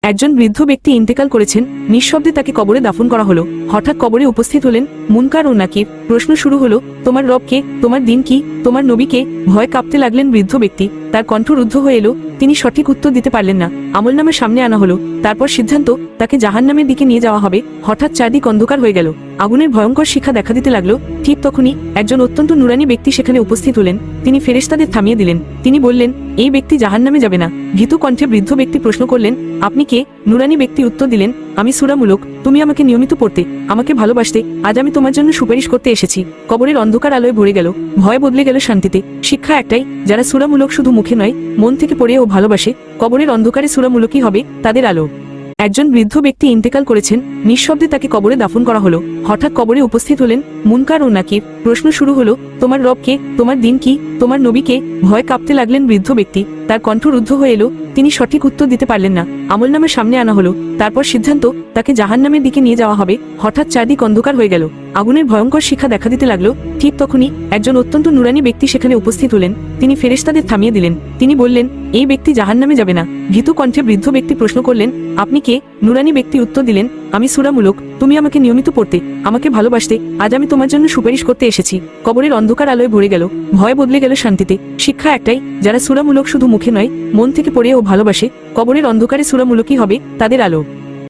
একজন বৃদ্ধ ব্যক্তি ইন্তেকাল করেছেন। নিঃশব্দে তাকে কবরে দাফন করা হলো। হঠাৎ কবরে উপস্থিত হলেন মুনকার ও নাকির। প্রশ্ন শুরু হলো, তোমার রব কে, তোমার দিন কি, তোমার নবী কে? ভয় কাঁপতে লাগলেন বৃদ্ধ ব্যক্তি। তার কণ্ঠ রুদ্ধ হয়ে এলো। তিনি সঠিক উত্তর দিতে পারলেন না। আমলনামা সামনে আনা হলো। তারপর সিদ্ধান্ত, তাকে জাহান্নামের দিকে নিয়ে যাওয়া হবে। হঠাৎ চারদিক অন্ধকার হয়ে গেল। আগুনের ভয়ঙ্কর শিখা দেখা দিতে লাগলো। ঠিক তখনই একজন অত্যন্ত নুরানি ব্যক্তি সেখানে উপস্থিত হলেন। তিনি ফেরেশতাদের থামিয়ে দিলেন। তিনি বললেন, এই ব্যক্তি জাহান্নামে যাবে না। ভীতু কণ্ঠে বৃদ্ধ ব্যক্তি প্রশ্ন করলেন, আপনি কে? নুরানি ব্যক্তি উত্তর দিলেন, আমি সূরা মুলক। তুমি আমাকে নিয়মিত পড়তে, আমাকে ভালোবাসতে, আজ আমি তোমার জন্য সুপারিশ করতে এসেছি। কবরের অন্ধকার আলোয় ভরে গেল। ভয় বদলে গেল শান্তিতে। শিক্ষা একটাই, যারা সূরা মুলক শুধু মুখে নয়, মন থেকে পড়ে ও ভালোবাসে, কবরের অন্ধকারে সূরা মুলকই হবে তাদের আলো। একজন বৃদ্ধ ব্যক্তি ইন্তেকাল করেছেন। নিঃশব্দে তাকে কবরে দাফন করা হলো। হঠাৎ কবরে উপস্থিত হলেন মুনকার ও নাকির। প্রশ্ন শুরু হলো, তোমার রব কে, তোমার দিন কি, তোমার নবী কে? ভয় কাঁপতে লাগলেন বৃদ্ধ ব্যক্তি। তার কণ্ঠ রুদ্ধ হয়ে এলো। তিনি সঠিক উত্তর দিতে পারলেন না। আমলনামা সামনে আনা হলো। তারপর সিদ্ধান্ত, তাকে জাহান্নামের দিকে নিয়ে যাওয়া হবে। হঠাৎ চারদিক অন্ধকার হয়ে গেল। আগুনের ভয়ঙ্কর শিখা দেখা দিতে লাগলো। ঠিক তখনই একজন অত্যন্ত নুরানি ব্যক্তি সেখানে উপস্থিত হলেন। তিনি ফেরেশতাদের থামিয়ে দিলেন। তিনি বললেন, এই ব্যক্তি জাহান্নামে যাবে না। ভীতু কণ্ঠে বৃদ্ধ ব্যক্তি প্রশ্ন করলেন, আপনি কে? নুরানি ব্যক্তি উত্তর দিলেন, আমি সূরা মুলক। তুমি আমাকে নিয়মিত পড়তে, আমাকে ভালোবাসতে, আজ আমি তোমার জন্য সুপারিশ করতে এসেছি। কবরের অন্ধকার আলোয় ভরে গেল। ভয় বদলে গেল শান্তিতে। শিক্ষা একটাই, যারা সূরা মুলক শুধু মুখে নয়, মন থেকে পড়ে ও ভালোবাসে, কবরের অন্ধকারে সূরা মুলকই হবে তাদের আলো।